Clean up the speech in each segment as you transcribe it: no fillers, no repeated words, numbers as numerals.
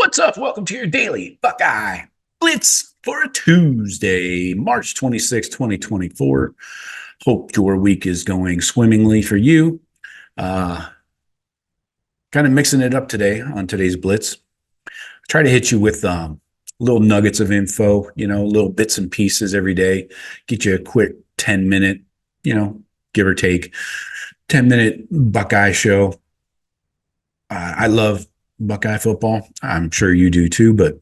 What's up? Welcome to your Daily Buckeye Blitz for a Tuesday, March 26, 2024. Hope your week is going swimmingly for you. Kind of mixing it up today on today's Blitz. Try to hit you with little nuggets of info, little bits and pieces every day. Get you a quick 10-minute, give or take, 10-minute Buckeye show. I love Buckeye football. I'm sure you do too, but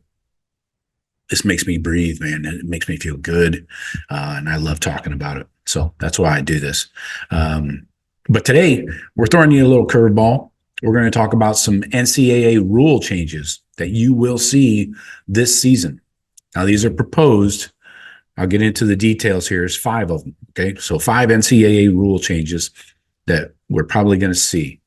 this makes me breathe, man. It makes me feel good, and I love talking about it. So that's why I do this. But today, we're throwing you a little curveball. We're going to talk about some NCAA rule changes that you will see this season. Now, these are proposed. I'll get into the details here. There's 5 of them, okay? So 5 NCAA rule changes that we're probably going to see.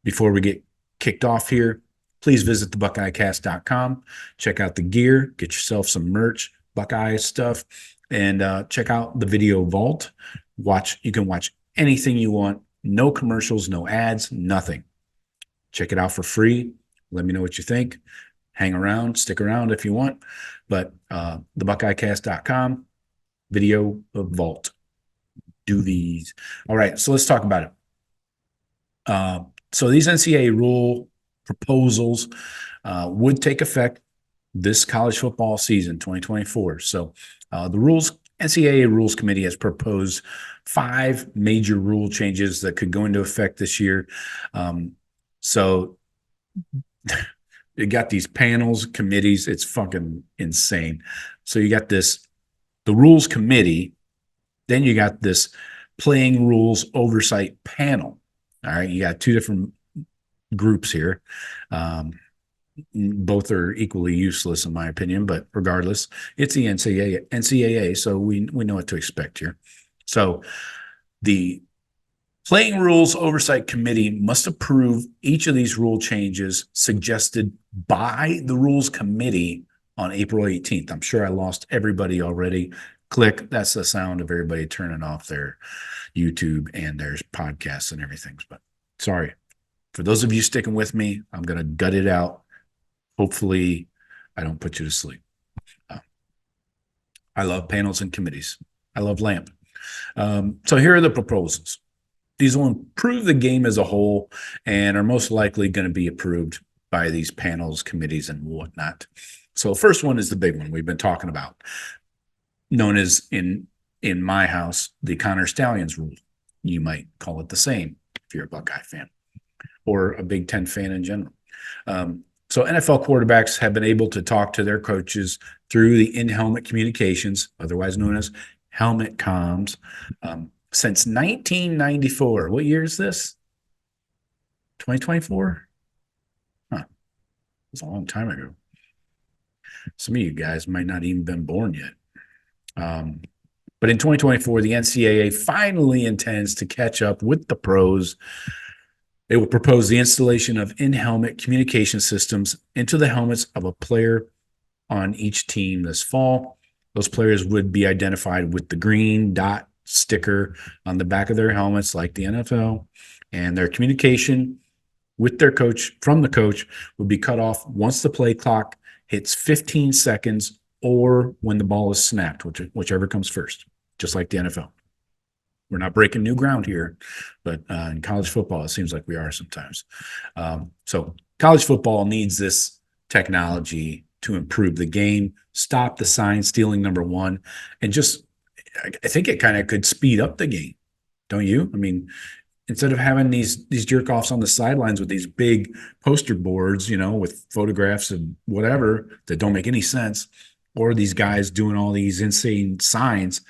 Before we get kicked off here, please visit thebuckeyecast.com. Check out the gear, get yourself some merch, Buckeye stuff, and check out the video vault. You can watch anything you want. No commercials, no ads, nothing. Check it out for free. Let me know what you think. Hang around, stick around if you want. But thebuckeyecast.com, video vault. Do these. All right, so let's talk about it. So these NCAA rule proposals would take effect this college football season, 2024. So the NCAA Rules Committee has proposed 5 major rule changes that could go into effect this year. So you got these panels, committees. It's fucking insane. So you got the Rules Committee. Then you got this Playing Rules Oversight Panel. All right, you got 2 different groups here. Both are equally useless in my opinion, but regardless, it's the NCAA, so we know what to expect here. So the Playing Rules Oversight Committee must approve each of these rule changes suggested by the Rules Committee on April 18th. I'm sure I lost everybody already. Click. That's the sound of everybody turning off their YouTube and their podcasts and everything. But sorry. For those of you sticking with me, I'm going to gut it out. Hopefully, I don't put you to sleep. I love panels and committees. I love LAMP. So here are the proposals. These will improve the game as a whole and are most likely going to be approved by these panels, committees, and whatnot. So the first one is the big one we've been talking about, known as in my house, the Connor Stallions rule. You might call it the same if you're a Buckeye fan or a Big Ten fan in general. So NFL quarterbacks have been able to talk to their coaches through the in-helmet communications, otherwise known as helmet comms, since 1994. What year is this? 2024? Huh. It's a long time ago. Some of you guys might not even been born yet. But in 2024, the NCAA finally intends to catch up with the pros. They will propose the installation of in-helmet communication systems into the helmets of a player on each team this fall. Those players would be identified with the green dot sticker on the back of their helmets like the NFL, and their communication with their coach from the coach would be cut off once the play clock hits 15 seconds or when the ball is snapped, whichever comes first, just like the NFL. We're not breaking new ground here, but in college football, it seems like we are sometimes. So college football needs this technology to improve the game, stop the sign stealing, number one, and just I think it kind of could speed up the game, don't you? I mean, instead of having these jerk-offs on the sidelines with these big poster boards, with photographs of whatever that don't make any sense, or these guys doing all these insane signs,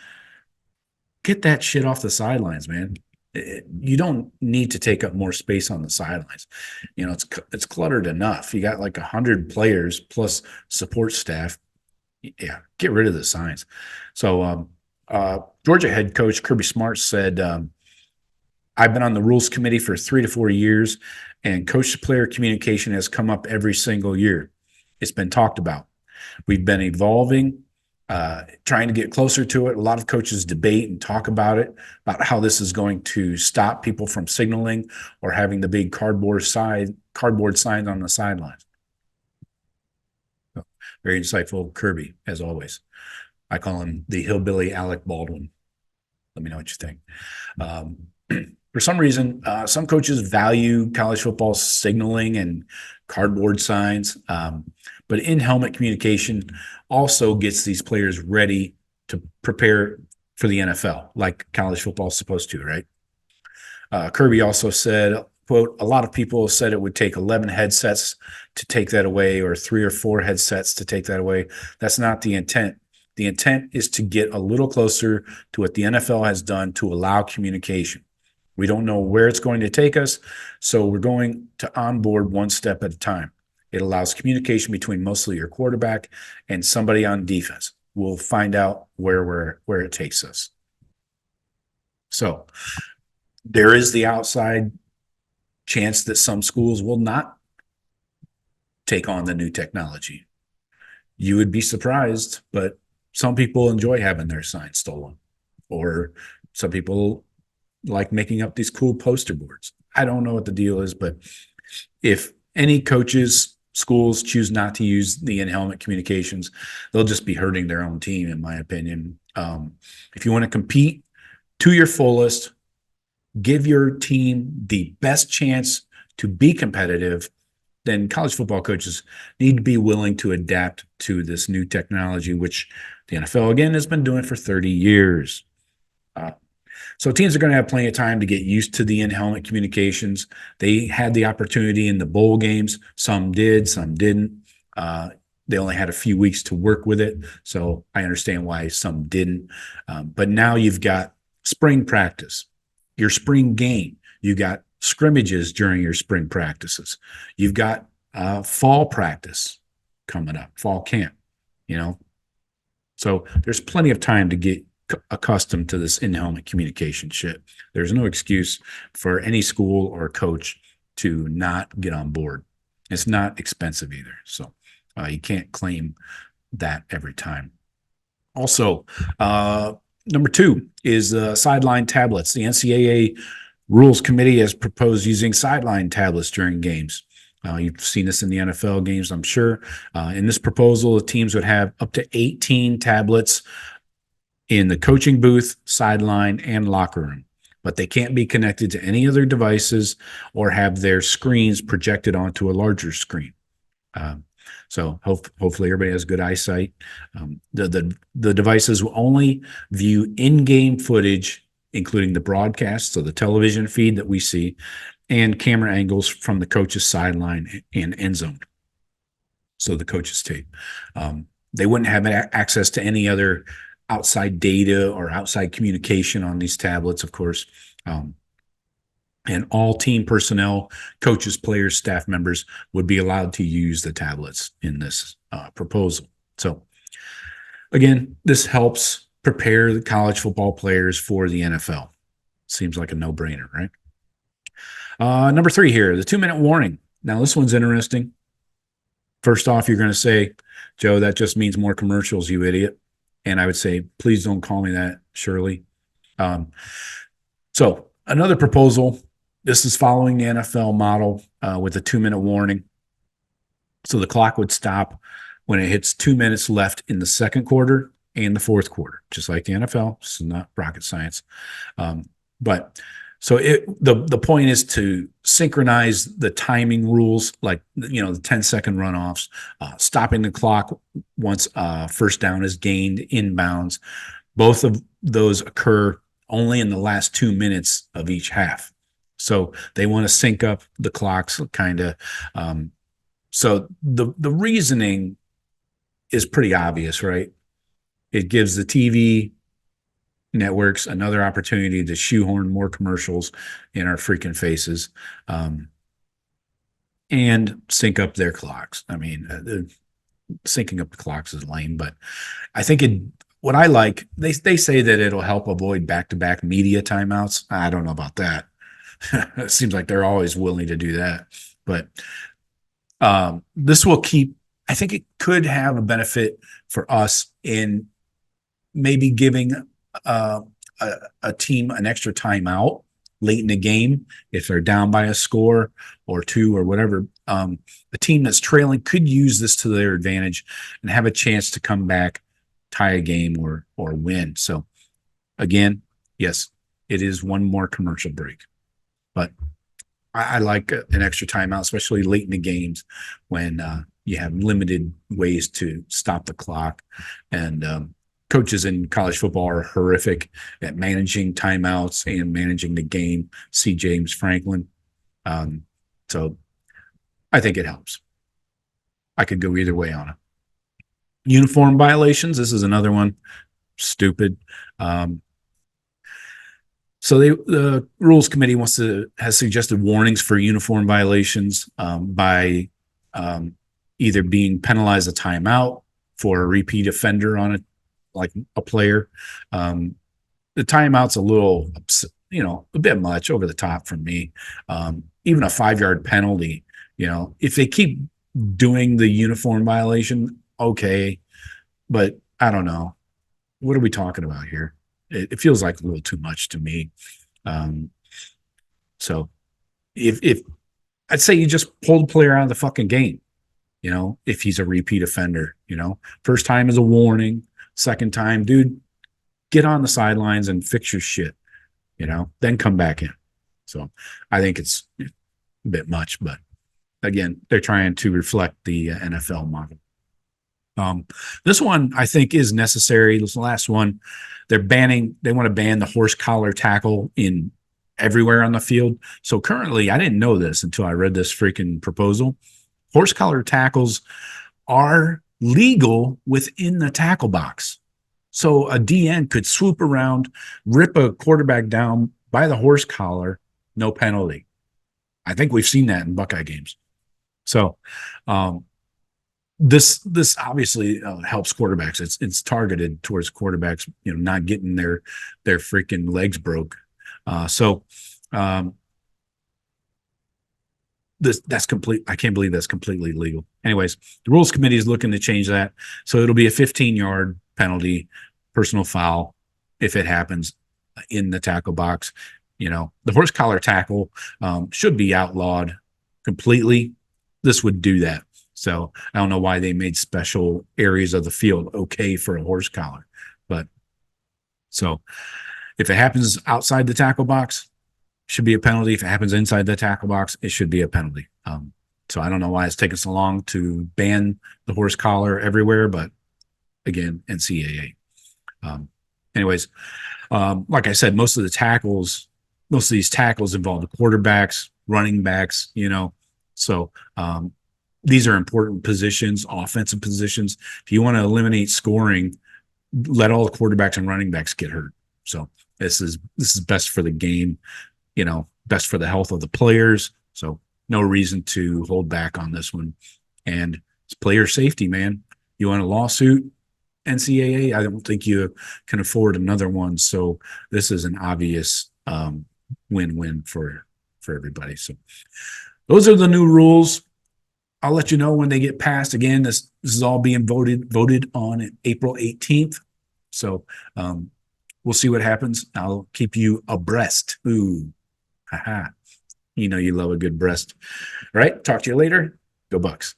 get that shit off the sidelines, man. You don't need to take up more space on the sidelines. It's cluttered enough. You got like 100 players plus support staff. Yeah, get rid of the signs. So Georgia head coach Kirby Smart said, I've been on the rules committee for 3 to 4 years, and coach-to-player communication has come up every single year. It's been talked about. We've been evolving, trying to get closer to it. A lot of coaches debate and talk about it, about how this is going to stop people from signaling or having the big cardboard sign on the sidelines. Very insightful, Kirby, as always. I call him the hillbilly Alec Baldwin. Let me know what you think. For some reason, some coaches value college football signaling and cardboard signs, but in-helmet communication also gets these players ready to prepare for the NFL, like college football is supposed to, right? Kirby also said, quote, a lot of people said it would take 11 headsets to take that away, or 3 or 4 headsets to take that away. That's not the intent. The intent is to get a little closer to what the NFL has done to allow communication. We don't know where it's going to take us, so we're going to onboard one step at a time. It allows communication between mostly your quarterback and somebody on defense. We'll find out where it takes us. So there is the outside chance that some schools will not take on the new technology. You would be surprised, but some people enjoy having their signs stolen, or some people like making up these cool poster boards. I don't know what the deal is, but if any coaches, schools choose not to use the in-helmet communications, they'll just be hurting their own team, in my opinion. If you want to compete to your fullest, give your team the best chance to be competitive, then college football coaches need to be willing to adapt to this new technology, which the NFL, again, has been doing for 30 years. So teams are going to have plenty of time to get used to the in-helmet communications. They had the opportunity in the bowl games. Some did, some didn't. They only had a few weeks to work with it, so I understand why some didn't. But now you've got spring practice, your spring game. You got scrimmages during your spring practices. You've got fall practice coming up, fall camp, So there's plenty of time to get accustomed to this in-helmet communication shit. There's no excuse for any school or coach to not get on board. It's not expensive either. So you can't claim that every time. Also, number 2 is sideline tablets. The NCAA Rules Committee has proposed using sideline tablets during games. You've seen this in the NFL games, I'm sure. In this proposal, the teams would have up to 18 tablets in the coaching booth, sideline, and locker room, but they can't be connected to any other devices or have their screens projected onto a larger screen. So hopefully everybody has good eyesight. The devices will only view in-game footage, including the broadcast, so the television feed that we see, and camera angles from the coach's sideline and end zone. So the coach's tape. They wouldn't have access to any other outside data or outside communication on these tablets, of course. And all team personnel, coaches, players, staff members would be allowed to use the tablets in this proposal. So again, this helps prepare the college football players for the NFL. Seems like a no-brainer, right? Number 3 here, the 2-minute warning. Now, this one's interesting. First off, you're going to say, Joe, that just means more commercials, you idiot. And I would say, please don't call me that, Shirley. So another proposal, this is following the NFL model with a 2-minute warning. So the clock would stop when it hits 2 minutes left in the second quarter and the fourth quarter, just like the NFL. This is not rocket science. But so the point is to synchronize the timing rules, like, the 10-second runoffs, stopping the clock once first down is gained inbounds. Both of those occur only in the last 2 minutes of each half. So they want to sync up the clocks kind of. So the reasoning is pretty obvious, right? It gives the TV networks another opportunity to shoehorn more commercials in our freaking faces, and sync up their clocks. I mean, syncing up the clocks is lame, but I think what I like, they say that it'll help avoid back-to-back media timeouts. I don't know about that. It seems like they're always willing to do that, but this will I think it could have a benefit for us in maybe giving a team an extra timeout late in the game if they're down by a score or 2 or whatever. a team that's trailing could use this to their advantage and have a chance to come back, tie a game, or win. So again, yes, it is one more commercial break, but I like an extra timeout, especially late in the games when you have limited ways to stop the clock. And coaches in college football are horrific at managing timeouts and managing the game. See James Franklin. So I think it helps. I could go either way on it. Uniform violations. This is another one. Stupid. So the rules committee has suggested warnings for uniform violations by either being penalized a timeout for a repeat offender on it, like a player. The timeout's a little, a bit much, over the top for me. Even a 5-yard penalty, if they keep doing the uniform violation, okay, but I don't know. What are we talking about here? It feels like a little too much to me. So if I'd say you just pull the player out of the fucking game, if he's a repeat offender, first time is a warning, second time, dude, get on the sidelines and fix your shit, then come back in. So I think it's a bit much, but again, they're trying to reflect the NFL model. This one I think is necessary. This last one, they want to ban the horse collar tackle in everywhere on the field. So currently, I didn't know this until I read this freaking proposal. Horse collar tackles are legal within the tackle box. So a DN could swoop around, rip a quarterback down by the horse collar, no penalty. I think we've seen that in Buckeye games. So, this obviously helps quarterbacks. It's targeted towards quarterbacks, not getting their freaking legs broke. That's complete. I can't believe that's completely legal. Anyways, the rules committee is looking to change that, so it'll be a 15-yard penalty, personal foul, if it happens in the tackle box. The horse collar tackle should be outlawed completely. This would do that. So I don't know why they made special areas of the field okay for a horse collar. But so if it happens outside the tackle box, it should be a penalty. If it happens inside the tackle box, it should be a penalty. So I don't know why it's taken so long to ban the horse collar everywhere, but again, NCAA. Anyways, like I said, most of these tackles involve the quarterbacks, running backs, so these are important positions, offensive positions. If you want to eliminate scoring, let all the quarterbacks and running backs get hurt. So this is best for the game, best for the health of the players. So no reason to hold back on this one. And it's player safety, man. You want a lawsuit, NCAA? I don't think you can afford another one. So this is an obvious win-win for everybody. So those are the new rules. I'll let you know when they get passed. Again, this is all being voted on April 18th. So we'll see what happens. I'll keep you abreast. Ooh, haha. You love a good breast. All right, talk to you later. Go Bucks.